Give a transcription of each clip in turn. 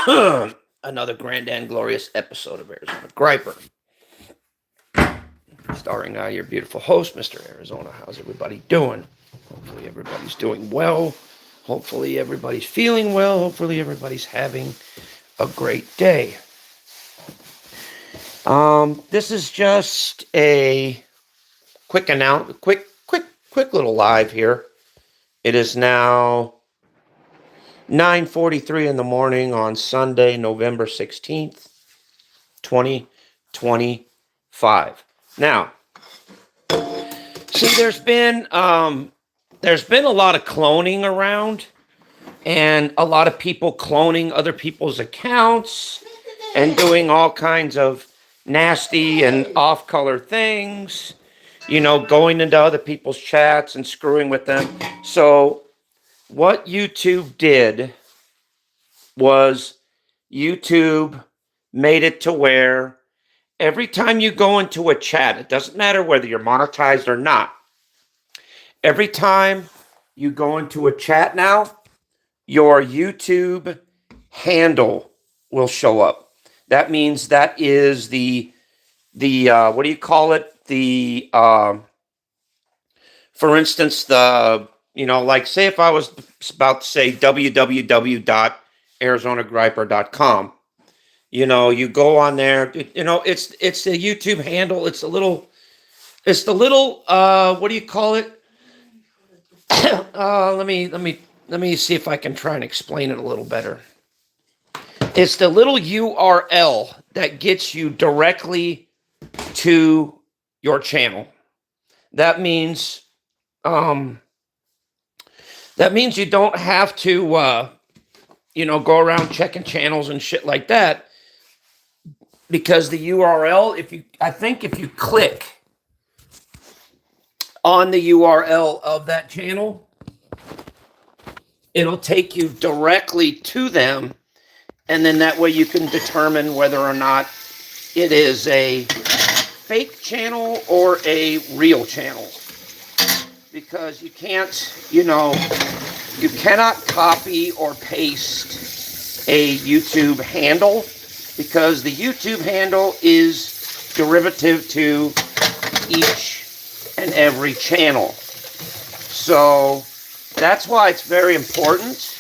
Another grand and glorious episode of Arizona Griper, starring your beautiful host, Mr. Arizona. How's everybody doing? Hopefully everybody's doing well. Hopefully everybody's feeling well. Hopefully everybody's having a great day. This is just a quick little live here. It is now 9:43 in the morning on Sunday, November 16th, 2025. Now, see, there's been a lot of cloning around, and a lot of people cloning other people's accounts and doing all kinds of nasty and off-color things, going into other people's chats and screwing with them. So what YouTube did was YouTube made it to where every time you go into a chat, it doesn't matter whether you're monetized or not. Every time you go into a chat now, your YouTube handle will show up. That means that is the what do you call it? For instance, like say if I was about to say www.arizonagriper.com, you go on there, it's the YouTube handle. It's the little, what do you call it? Let me see if I can try and explain it a little better. It's the little URL that gets you directly to your channel. That means you don't have to go around checking channels and shit like that, because the URL, if you click on the URL of that channel, it'll take you directly to them, and then that way you can determine whether or not it is a fake channel or a real channel. Because you can't, you cannot copy or paste a YouTube handle, because the YouTube handle is derivative to each and every channel. So that's why it's very important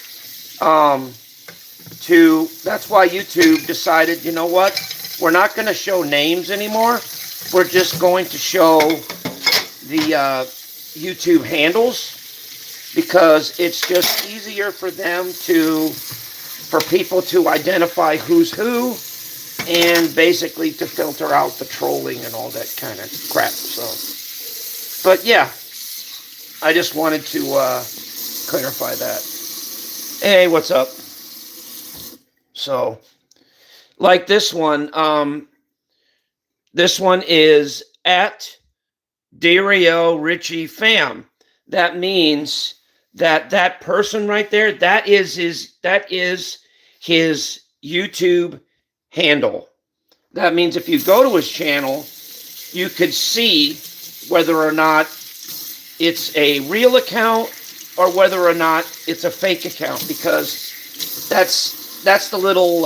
that's why YouTube decided, you know what, we're not going to show names anymore. We're just going to show the YouTube handles, because it's just easier for people to identify who's who, and basically to filter out the trolling and all that kind of crap. So, but yeah, I just wanted to clarify that. Hey, what's up? So, like this one is at Dario Richie Fam. That means that person right there, that is his YouTube handle. That means if you go to his channel, you could see whether or not it's a real account or whether or not it's a fake account, because that's the little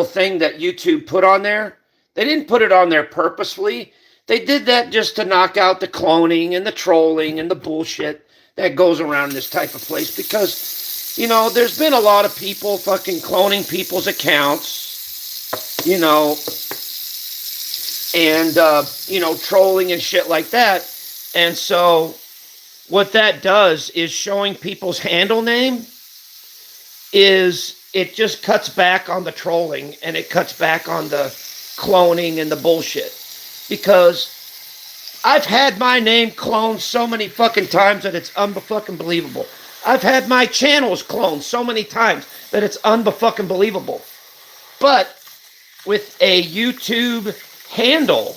thing that YouTube put on there. They didn't put it on there purposefully. They did that just to knock out the cloning and the trolling and the bullshit that goes around this type of place, because, there's been a lot of people fucking cloning people's accounts, and, trolling and shit like that. And so what that does is showing people's handle name is, it just cuts back on the trolling, and it cuts back on the cloning and the bullshit. Because I've had my name cloned so many fucking times that it's unfucking believable. I've had my channels cloned so many times that it's unfucking believable. But with a YouTube handle,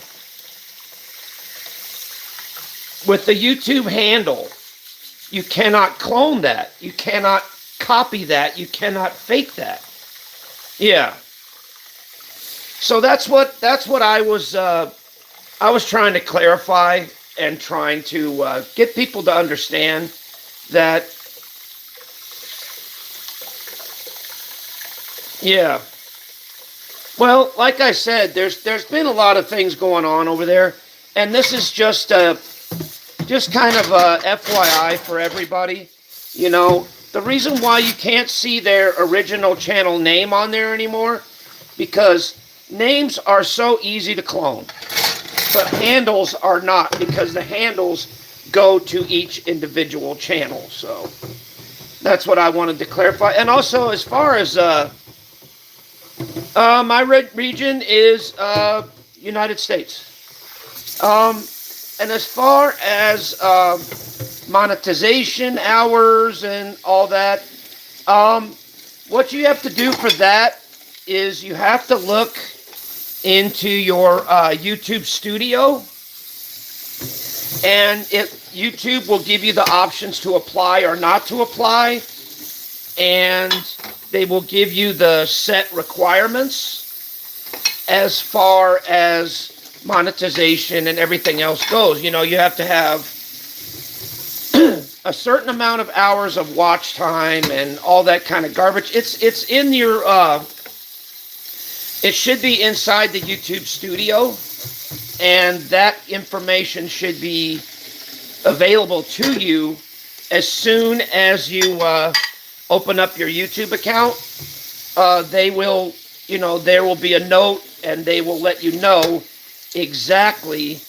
you cannot clone that. You cannot copy that. You cannot fake that. Yeah. So that's what I was trying to clarify, and trying to get people to understand that Yeah. Well, like I said, there's been a lot of things going on over there, and this is just kind of a FYI for everybody. You know, the reason why you can't see their original channel name on there anymore, because names are so easy to clone, but handles are not, because the handles go to each individual channel. So that's what I wanted to clarify. And also, as far as my region is United States. And as far as monetization hours and all that, what you have to do for that is you have to look into your YouTube Studio, and YouTube will give you the options to apply or not to apply, and they will give you the set requirements as far as monetization and everything else goes. You know, you have to have a certain amount of hours of watch time and all that kind of garbage. It's in your it should be inside the YouTube Studio, and that information should be available to you as soon as you open up your YouTube account. They will, you know, there will be a note, and they will let you know exactly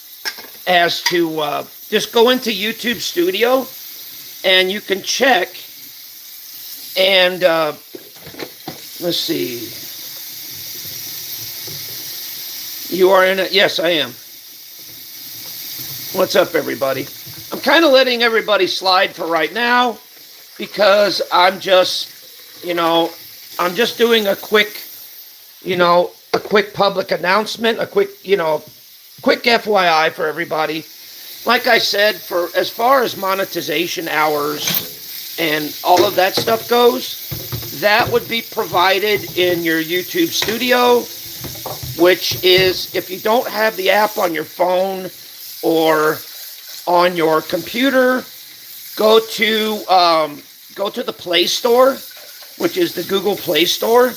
as to just go into YouTube Studio, and you can check. And let's see. You are in it? Yes, I am. What's up, everybody? I'm kind of letting everybody slide for right now, because I'm just, you know, I'm just doing a quick, you know, a quick public announcement, a quick, you know, quick FYI for everybody. Like I said, for as far as monetization hours and all of that stuff goes, that would be provided in your YouTube Studio, which is, if you don't have the app on your phone or on your computer, go to the Play Store, which is the Google Play Store,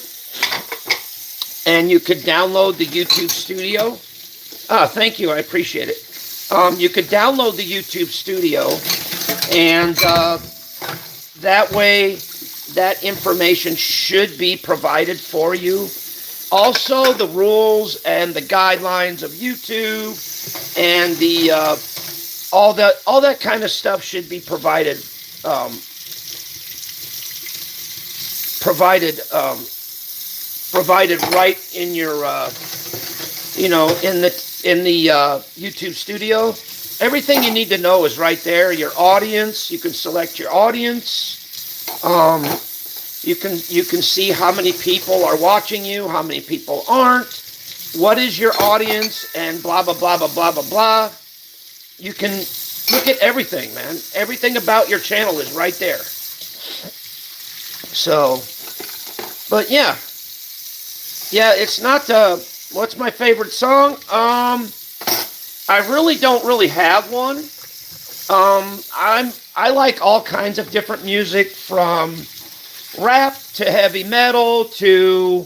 and you could download the YouTube Studio. Thank you, I appreciate it. You could download the YouTube Studio, and that way, that information should be provided for you. Also, the rules and the guidelines of YouTube and the all that kind of stuff should be provided provided right in your you know, in the YouTube Studio. Everything you need to know is right there. Your audience, you can select your audience. You can see how many people are watching you, how many people aren't, what is your audience, and blah blah blah blah blah blah blah. You can look at everything, man. Everything about your channel is right there. So, but yeah, it's not what's my favorite song? I really don't really have one. I like all kinds of different music, from rap to heavy metal to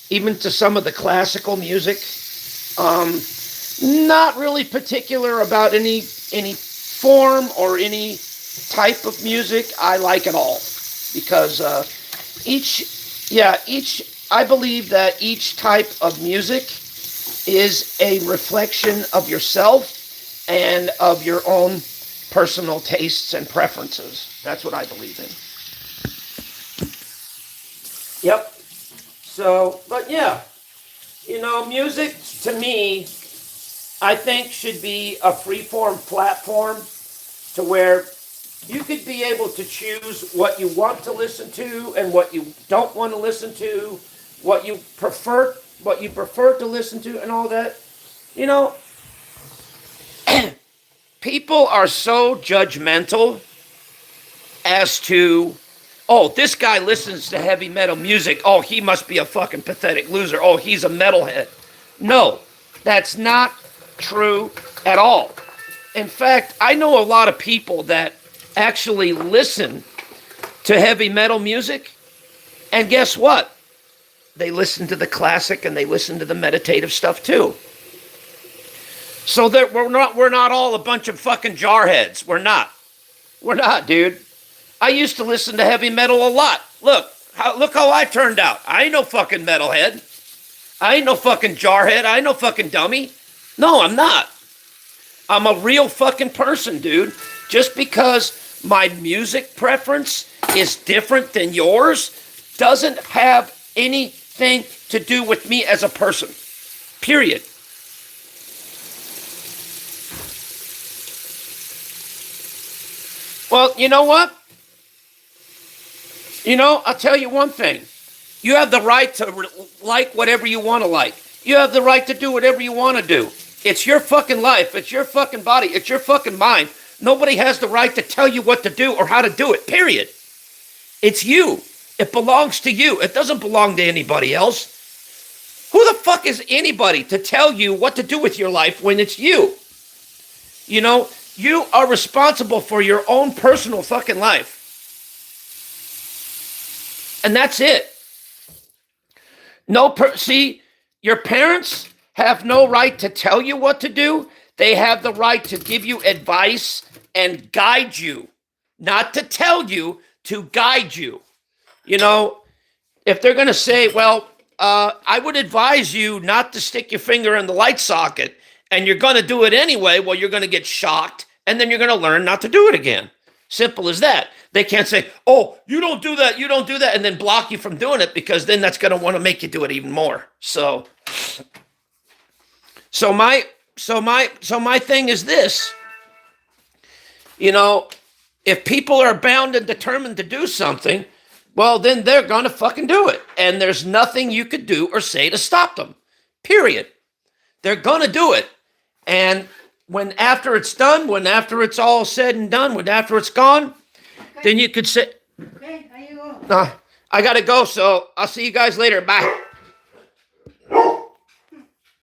even to some of the classical music. Not really particular about any form or any type of music. I like it all, because I believe that each type of music is a reflection of yourself and of your own personal tastes and preferences. That's what I believe in. Yep. So, but yeah, you know, music to me, I think, should be a free-form platform, to where you could be able to choose what you want to listen to and what you don't want to listen to, what you prefer to listen to, and all that. You know, people are so judgmental as to, oh, this guy listens to heavy metal music. Oh, he must be a fucking pathetic loser. Oh, he's a metalhead. No, that's not true at all. In fact, I know a lot of people that actually listen to heavy metal music, And guess what? They listen to the classic and they listen to the meditative stuff too. So that we're not all a bunch of fucking jarheads. We're not. We're not, dude. I used to listen to heavy metal a lot. Look how I turned out. I ain't no fucking metalhead. I ain't no fucking jarhead. I ain't no fucking dummy. No, I'm not. I'm a real fucking person, dude. Just because my music preference is different than yours doesn't have anything to do with me as a person. Period. Well, you know what? I'll tell you one thing. You have the right to like whatever you want to like. You have the right to do whatever you want to do. It's your fucking life. It's your fucking body. It's your fucking mind. Nobody has the right to tell you what to do or how to do it, period. It's you. It belongs to you. It doesn't belong to anybody else. Who the fuck is anybody to tell you what to do with your life when it's you? You are responsible for your own personal fucking life. And that's it. See, your parents have no right to tell you what to do. They have the right to give you advice and guide you, not to tell you, to guide you. If they're going to say, well, I would advise you not to stick your finger in the light socket, and you're going to do it anyway, well, you're going to get shocked, and then you're going to learn not to do it again. Simple as that. They can't say, oh, you don't do that, and then block you from doing it, because then that's going to want to make you do it even more. So my thing is this. If people are bound and determined to do something, well, then they're going to fucking do it. And there's nothing you could do or say to stop them. Period. They're going to do it. And after it's done, after it's all said and done, after it's gone, then you could say, okay, how you go? I got to go, so I'll see you guys later. Bye.